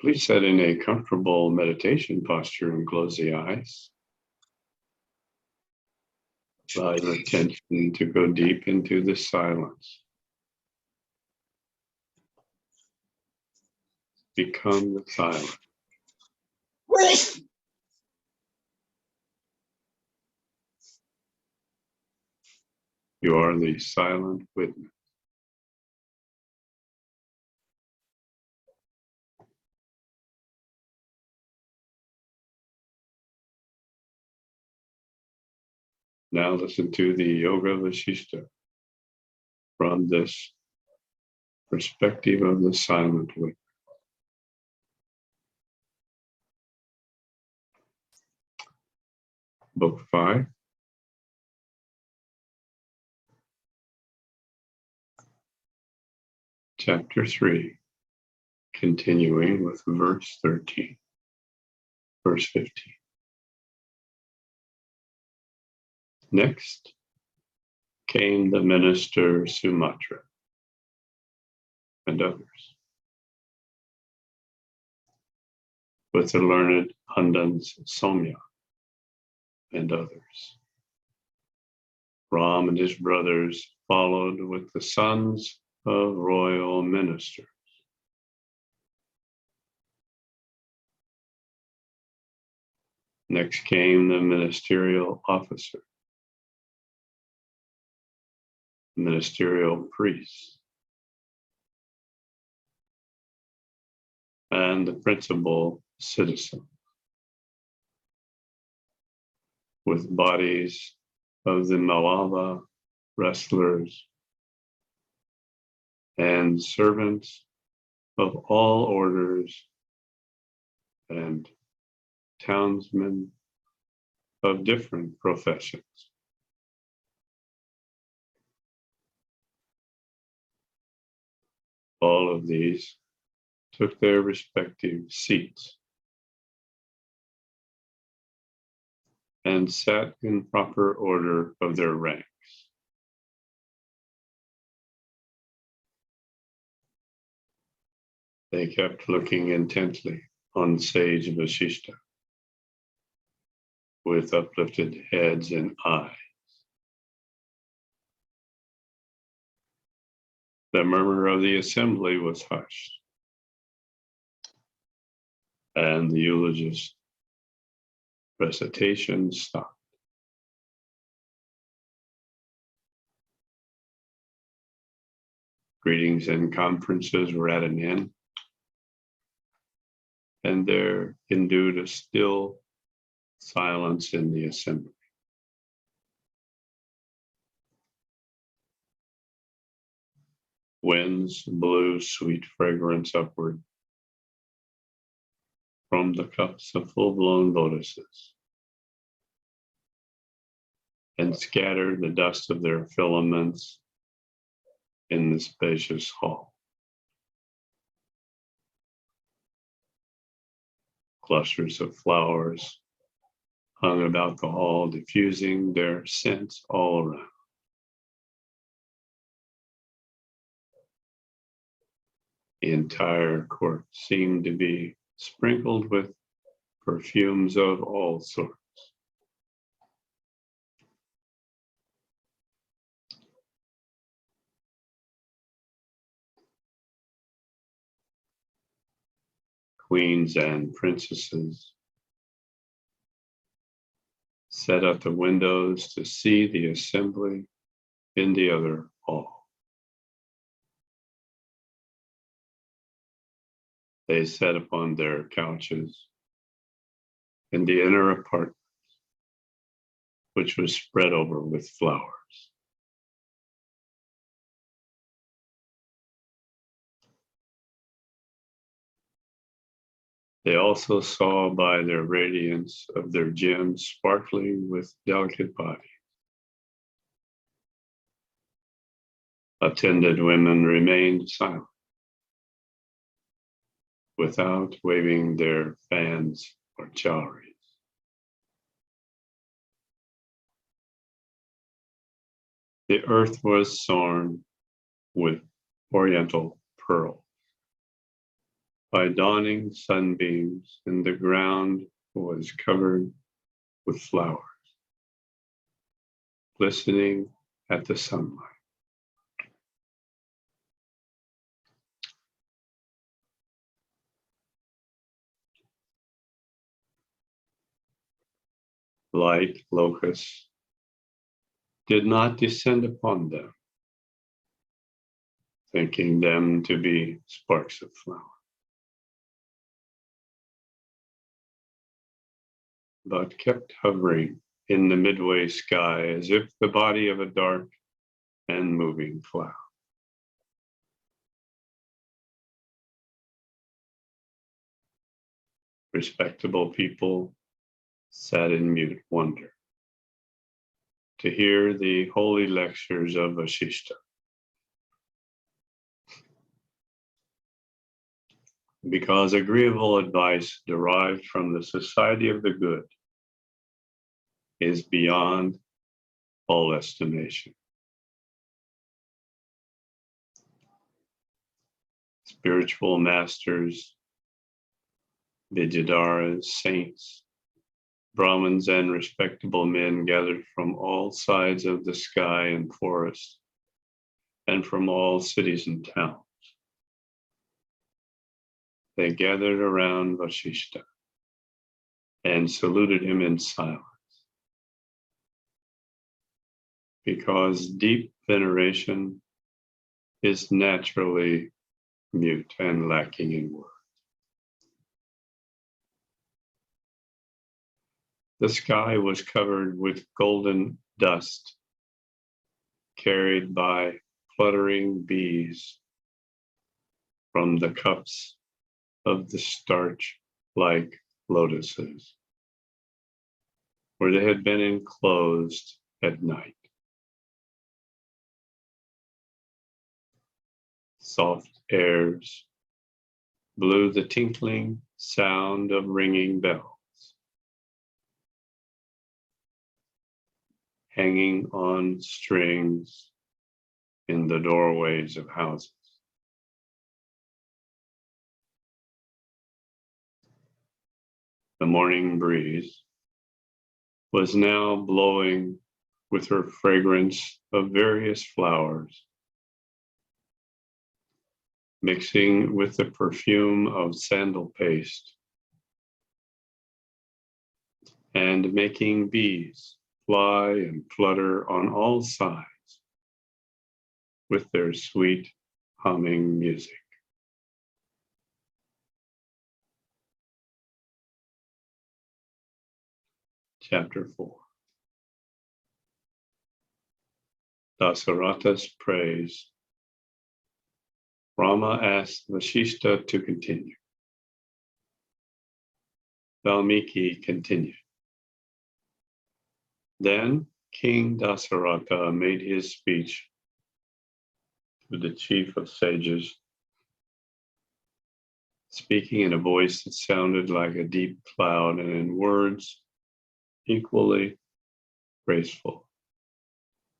Please set in a comfortable meditation posture and close the eyes. Allow your attention to go deep into the silence. Become the silence. You are the silent witness. Now listen to the Yoga Vasishta from this perspective of the silent witness. Book 5. Chapter 3, continuing with verse 13, verse 15. Next came the minister Sumatra and others, with the learned Pandans Somya and others. Ram and his brothers followed with the sons of royal ministers. Next came the ministerial officer, ministerial priests, and the principal citizen, with bodies of the Malava wrestlers and servants of all orders and townsmen of different professions. All of these took their respective seats and sat in proper order of their ranks. They kept looking intently on sage Vasishta with uplifted heads and eyes. The murmur of the assembly was hushed, and the eulogist recitation stopped. Greetings and conferences were at an end, and there endued a still silence in the assembly. Winds blew sweet fragrance upward from the cups of full-blown lotuses and scattered the dust of their filaments in the spacious hall. Clusters of flowers hung about the hall, diffusing their scents all around. The entire court seemed to be sprinkled with perfumes of all sorts. Queens and princesses sat at the windows to see the assembly in the other hall. They sat upon their couches in the inner apartment, which was spread over with flowers. They also saw by their radiance of their gems sparkling with delicate bodies. Attended women remained silent, without waving their fans or chowries. The earth was sown with oriental pearl, by dawning sunbeams, and the ground was covered with flowers, glistening at the sunlight. Light locusts did not descend upon them, thinking them to be sparks of flower, but kept hovering in the midway sky as if the body of a dark and moving cloud. Respectable people sat in mute wonder to hear the holy lectures of Vasishta. Because agreeable advice derived from the society of the good is beyond all estimation. Spiritual masters, Vidyadharas, saints, Brahmins, and respectable men gathered from all sides of the sky and forest, and from all cities and towns. They gathered around Vasishta and saluted him in silence, because deep veneration is naturally mute and lacking in words. The sky was covered with golden dust carried by fluttering bees from the cups of the starch-like lotuses, where they had been enclosed at night. Soft airs blew the tinkling sound of ringing bells, hanging on strings in the doorways of houses. The morning breeze was now blowing with her fragrance of various flowers, mixing with the perfume of sandal paste and making bees fly and flutter on all sides with their sweet humming music. Chapter 4. Dasaratha's praise. Rama asked Vasishta to continue. Valmiki continued. Then King Dasaratha made his speech to the chief of sages, speaking in a voice that sounded like a deep cloud and in words equally graceful,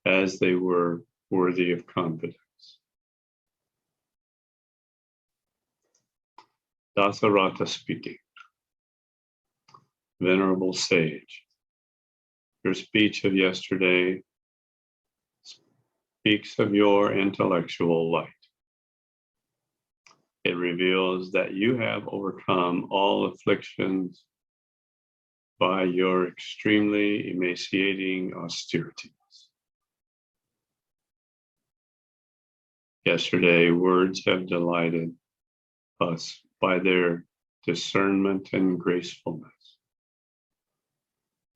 as they were worthy of confidence. Dasaratha speaking. Venerable sage, your speech of yesterday speaks of your intellectual light. It reveals that you have overcome all afflictions by your extremely emaciating austerities. Yesterday, words have delighted us by their discernment and gracefulness,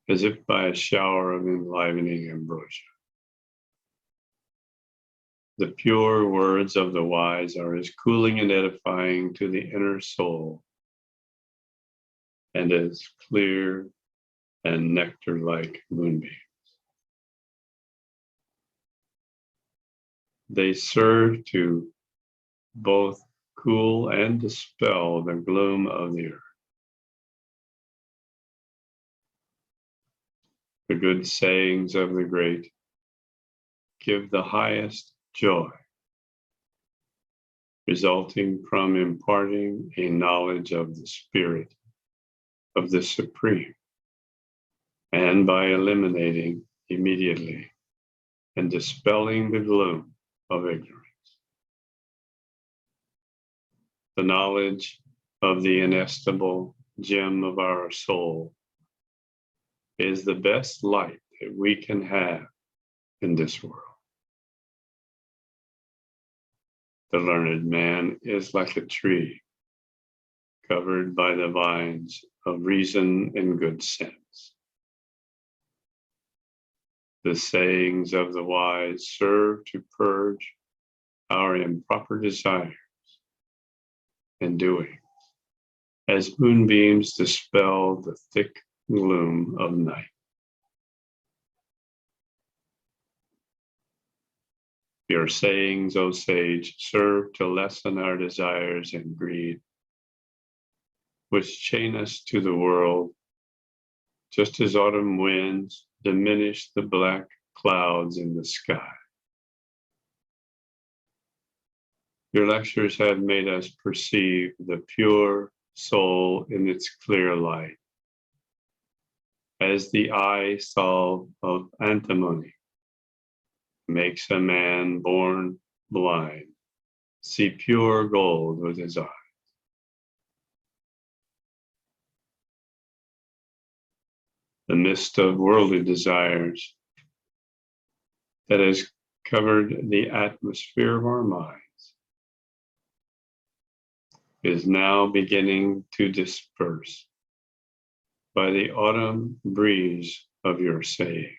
as if by a shower of enlivening ambrosia. The pure words of the wise are as cooling and edifying to the inner soul, and as clear and nectar-like moonbeams. They serve to both cool and dispel the gloom of the earth. The good sayings of the great give the highest joy resulting from imparting a knowledge of the Spirit of the Supreme, and by eliminating immediately and dispelling the gloom of ignorance. The knowledge of the inestimable gem of our soul is the best light that we can have in this world. The learned man is like a tree covered by the vines of reason and good sense. The sayings of the wise serve to purge our improper desires and doings, as moonbeams dispel the thick gloom of night. Your sayings, O sage, serve to lessen our desires and greed, which chain us to the world, just as autumn winds diminish the black clouds in the sky. Your lectures have made us perceive the pure soul in its clear light, as the eye salve of antimony makes a man born blind see pure gold with his eyes. The mist of worldly desires that has covered the atmosphere of our minds is now beginning to disperse by the autumn breeze of your sayings.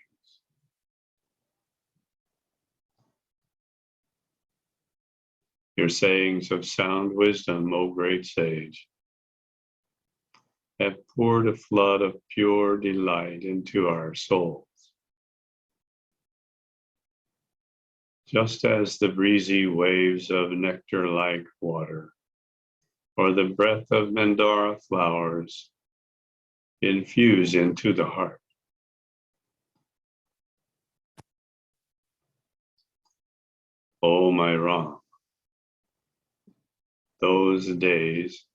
Your sayings of sound wisdom, O great sage, have poured a flood of pure delight into our souls. Just as the breezy waves of nectar-like water, or the breath of mandara flowers, infuse into the heart. O my Ram, those days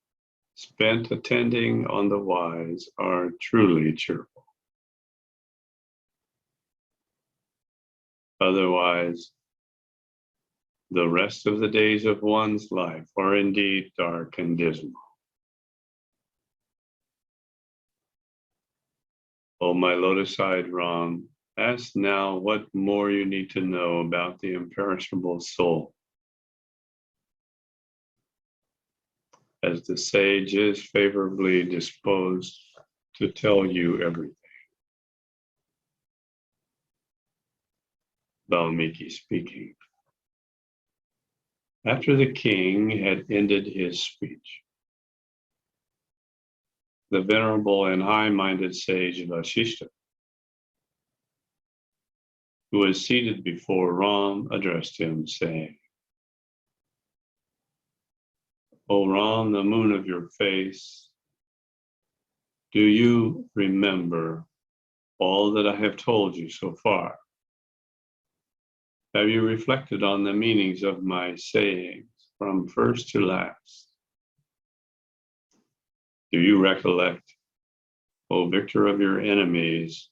spent attending on the wise are truly cheerful. Otherwise, the rest of the days of one's life are indeed dark and dismal. O my lotus-eyed Ram, ask now what more you need to know about the imperishable soul. As the sage is favorably disposed to tell you everything. Valmiki speaking. After the king had ended his speech, the venerable and high-minded sage Vasishta, who was seated before Ram, addressed him, saying, O Ram, the moon of your face, do you remember all that I have told you so far? Have you reflected on the meanings of my sayings from first to last? Do you recollect, O victor of your enemies,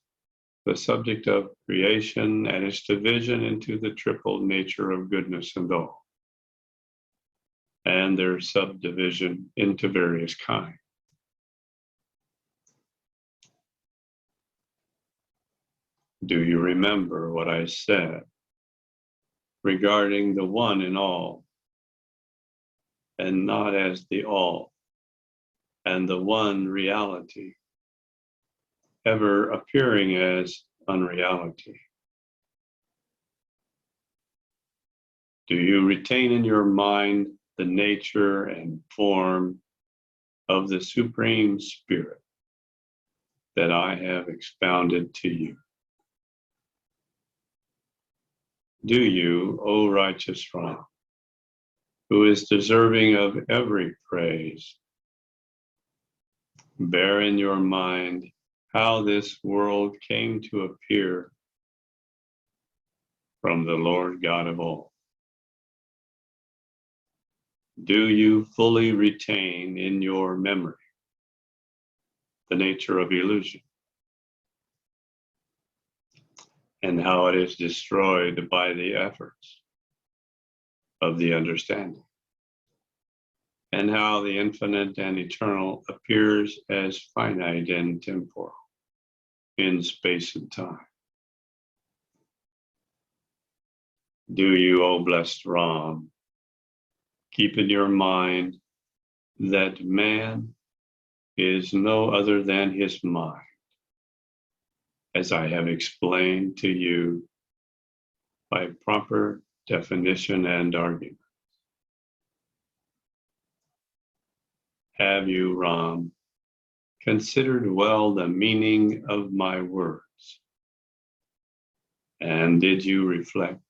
the subject of creation and its division into the triple nature of goodness and all, and their subdivision into various kinds? Do you remember what I said regarding the one in all, and not as the all, and the one reality, ever appearing as unreality? Do you retain in your mind the nature and form of the Supreme Spirit that I have expounded to you? Do you, O righteous Ram, who is deserving of every praise, bear in your mind how this world came to appear from the Lord God of all? Do you fully retain in your memory the nature of illusion and how it is destroyed by the efforts of the understanding, and how the infinite and eternal appears as finite and temporal in space and time? Do you, O blessed Ram, keep in your mind that man is no other than his mind, as I have explained to you by proper definition and argument? Have you, Ram, considered well the meaning of my words? And did you reflect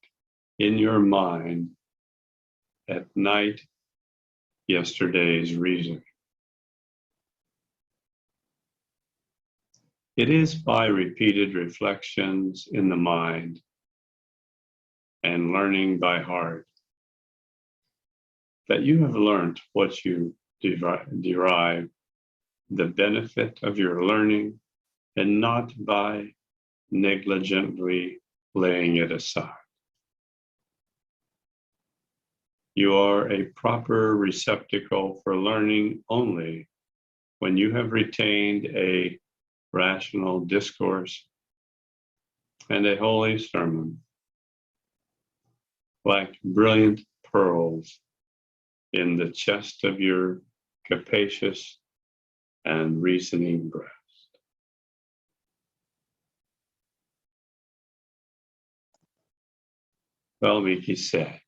in your mind at night yesterday's reasoning? It is by repeated reflections in the mind and learning by heart that you have learned what you derive the benefit of your learning, and not by negligently laying it aside. You are a proper receptacle for learning only when you have retained a rational discourse and a holy sermon, like brilliant pearls in the chest of your capacious and reasoning breast. Valmiki said,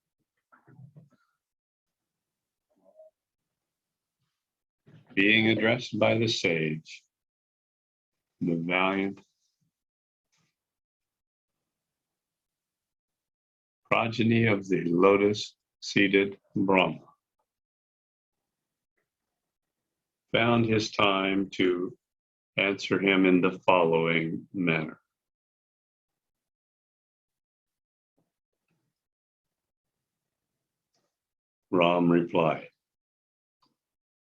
being addressed by the sage, the valiant progeny of the lotus-seated Brahma, found his time to answer him in the following manner. Ram replied,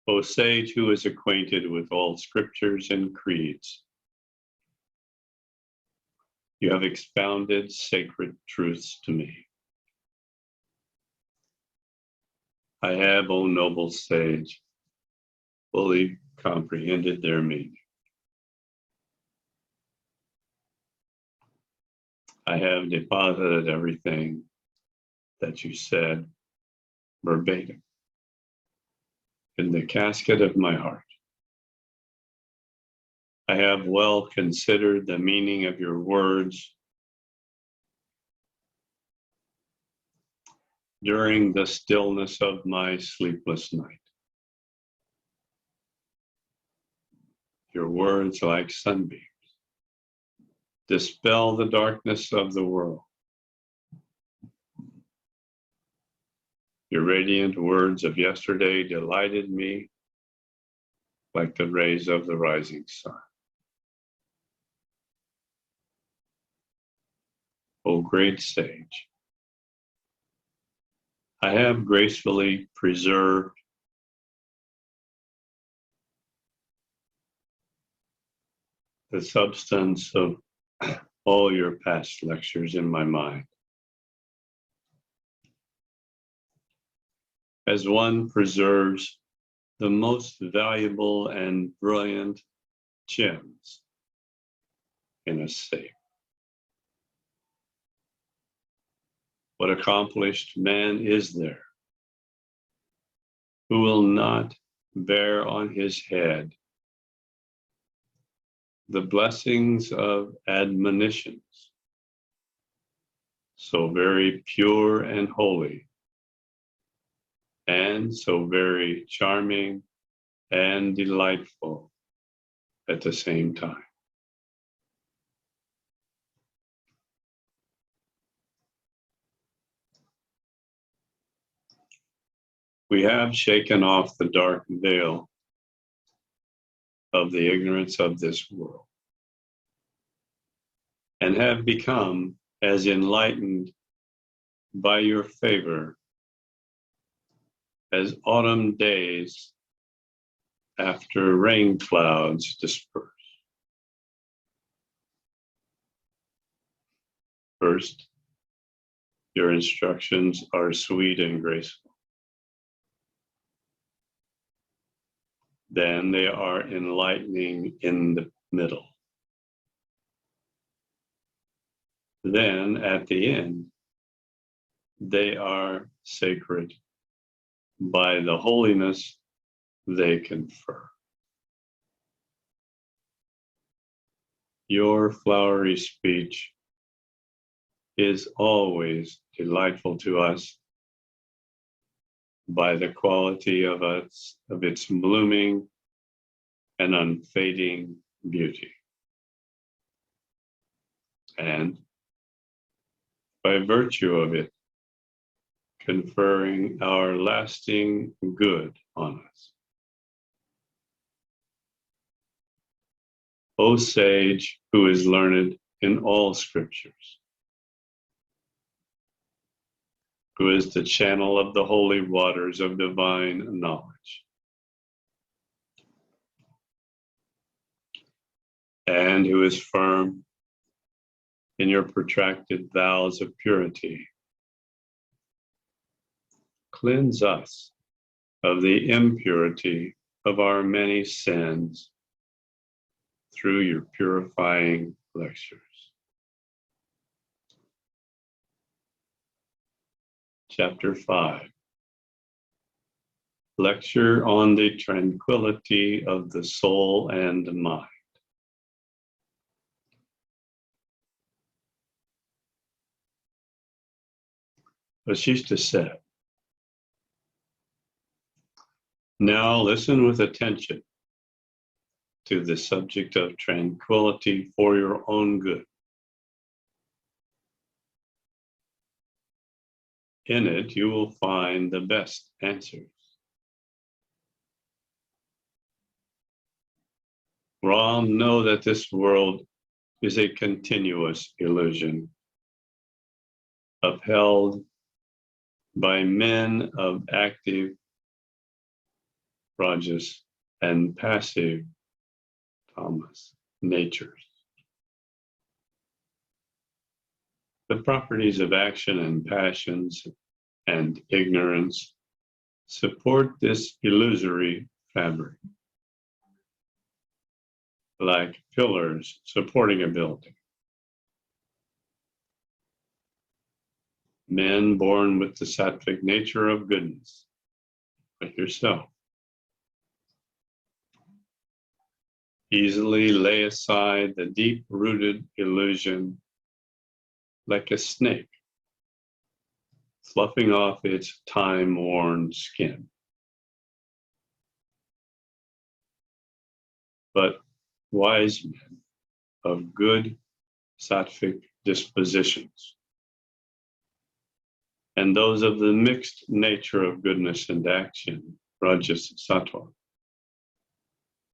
O sage who is acquainted with all scriptures and creeds, you have expounded sacred truths to me. I have, O noble sage, fully comprehended their meaning. I have deposited everything that you said verbatim in the casket of my heart. I have well considered the meaning of your words during the stillness of my sleepless night. Your words, like sunbeams, dispel the darkness of the world. Your radiant words of yesterday delighted me like the rays of the rising sun. O great sage, I have gracefully preserved the substance of all your past lectures in my mind, as one preserves the most valuable and brilliant gems in a safe. What accomplished man is there who will not bear on his head the blessings of admonitions so very pure and holy, and so very charming and delightful at the same time? We have shaken off the dark veil of the ignorance of this world and have become as enlightened by your favor as autumn days after rain clouds disperse. First, your instructions are sweet and graceful. Then they are enlightening in the middle. Then at the end, they are sacred by the holiness they confer. Your flowery speech is always delightful to us by the quality of its blooming and unfading beauty. And by virtue of it, conferring our lasting good on us. O sage who is learned in all scriptures, who is the channel of the holy waters of divine knowledge, and who is firm in your protracted vows of purity, cleanse us of the impurity of our many sins through your purifying lectures. Chapter 5. Lecture on the tranquility of the soul and mind. Vasishtha said, now listen with attention to the subject of tranquility for your own good. In it, you will find the best answers. Ram, know that this world is a continuous illusion, upheld by men of active rajas and passive tamas natures. The properties of action and passions and ignorance support this illusory fabric, like pillars supporting a building. Men born with the sattvic nature of goodness, like yourself, easily lay aside the deep-rooted illusion like a snake, sloughing off its time-worn skin. But wise men of good sattvic dispositions, and those of the mixed nature of goodness and action, rajas, sattva,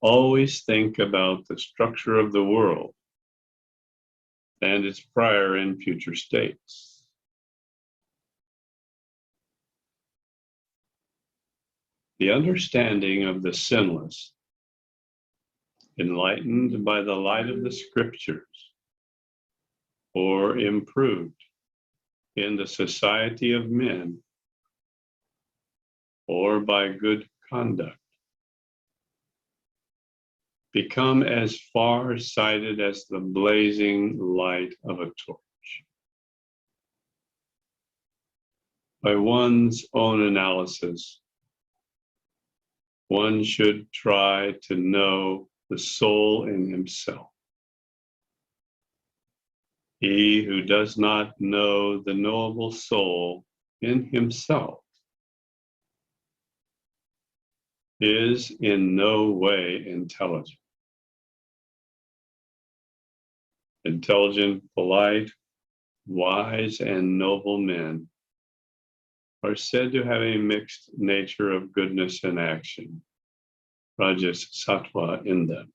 always think about the structure of the world and its prior and future states. The understanding of the sinless, enlightened by the light of the scriptures, or improved in the society of men, or by good conduct, become as far-sighted as the blazing light of a torch. By one's own analysis, one should try to know the soul in himself. He who does not know the knowable soul in himself is in no way intelligent. Intelligent, polite, wise, and noble men are said to have a mixed nature of goodness and action, rajas, sattva, in them.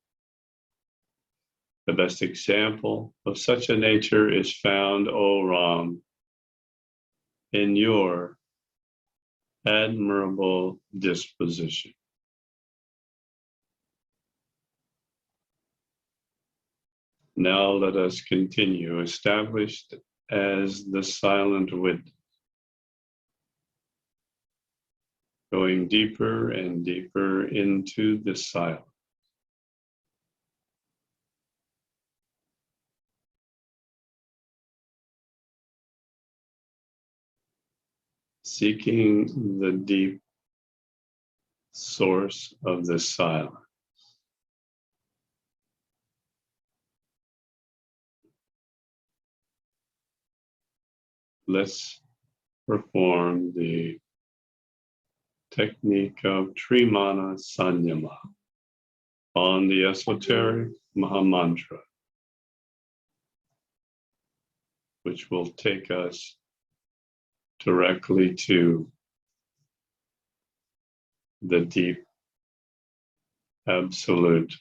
The best example of such a nature is found, O Ram, in your admirable disposition. Now let us continue, established as the silent witness, going deeper and deeper into the silence. Seeking the deep source of the silence. Let's perform the technique of Trimana Sanyama on the esoteric Mahamantra, which will take us directly to the deep, absolute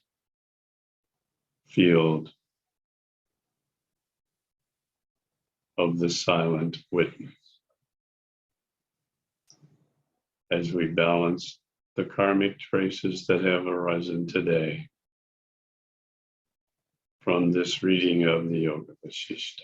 field of the silent witness. As we balance the karmic traces that have arisen today from this reading of the Yoga Vasishta.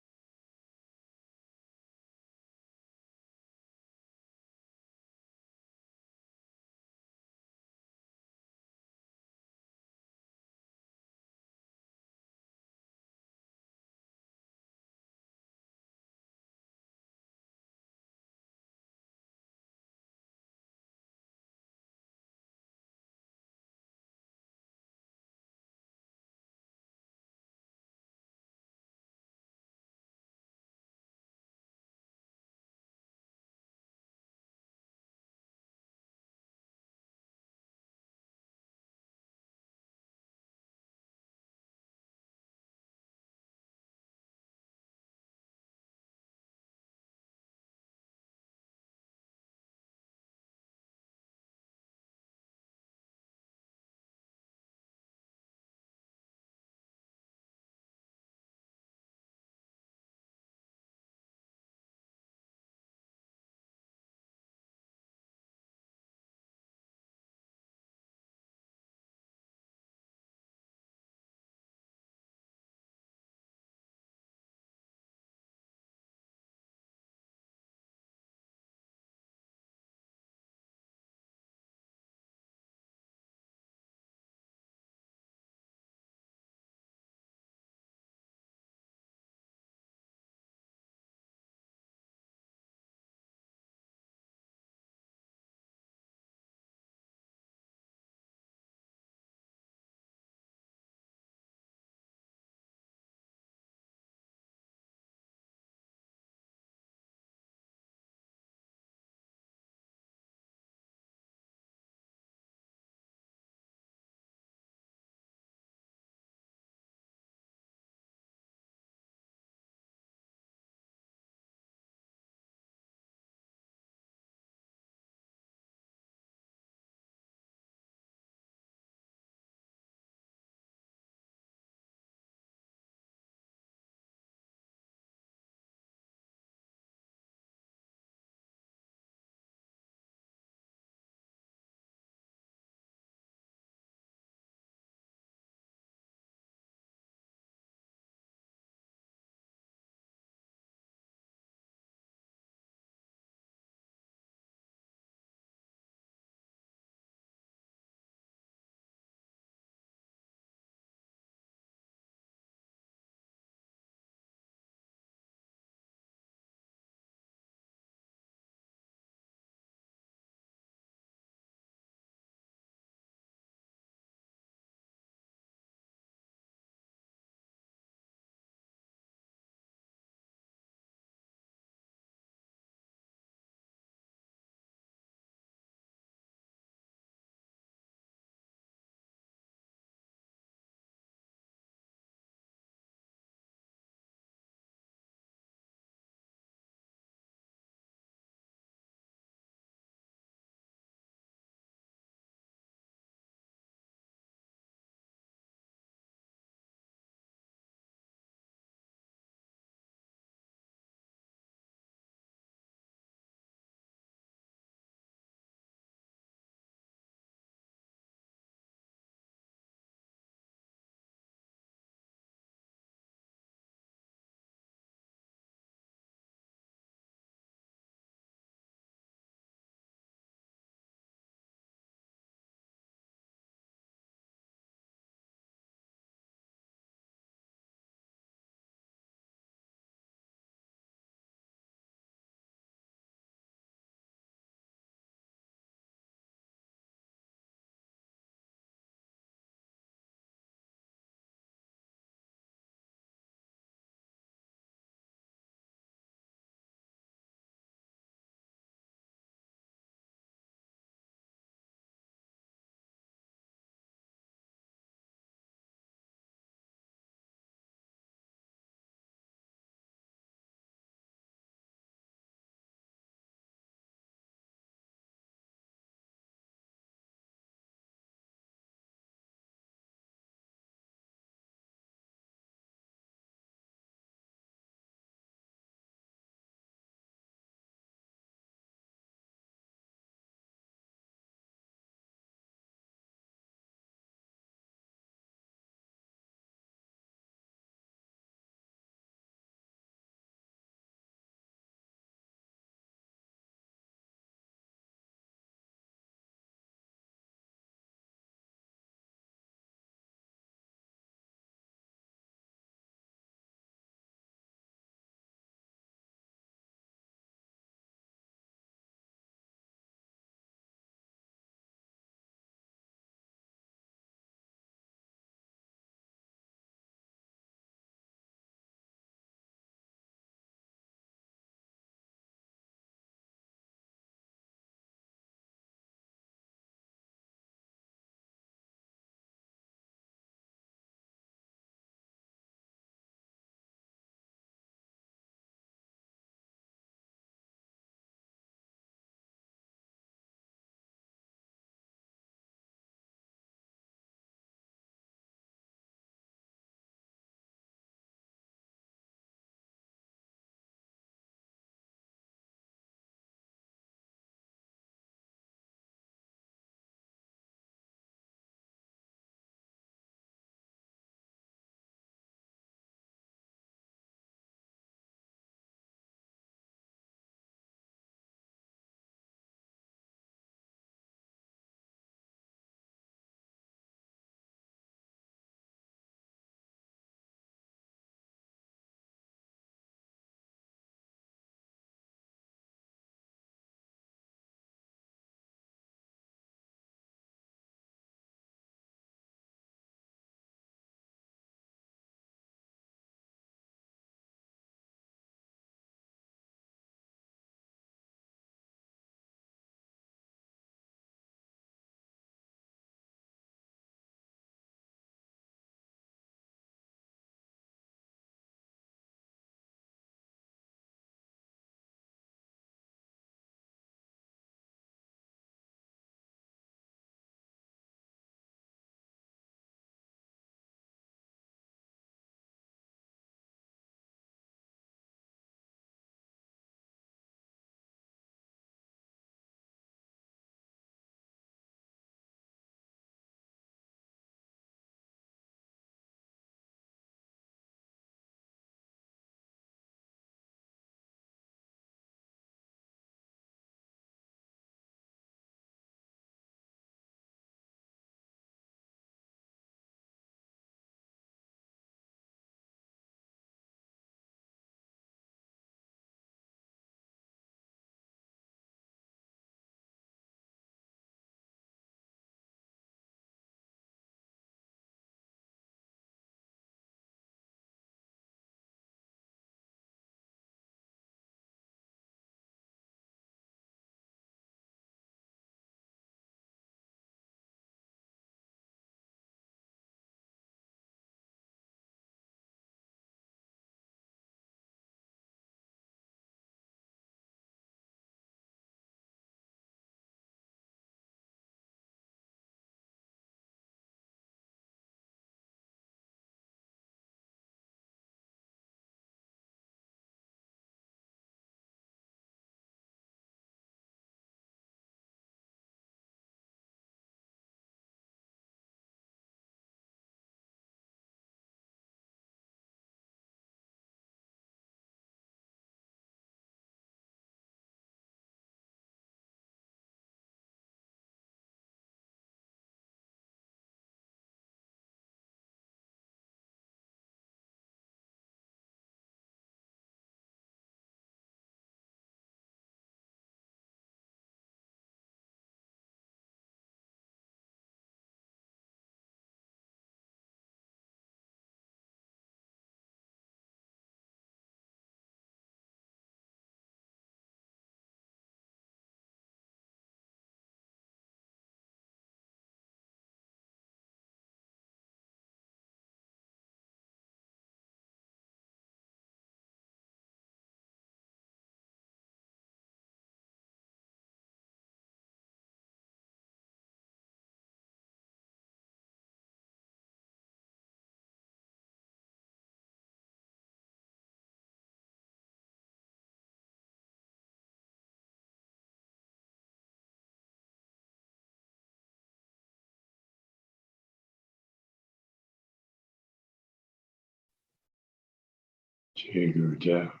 Jay Gurdev.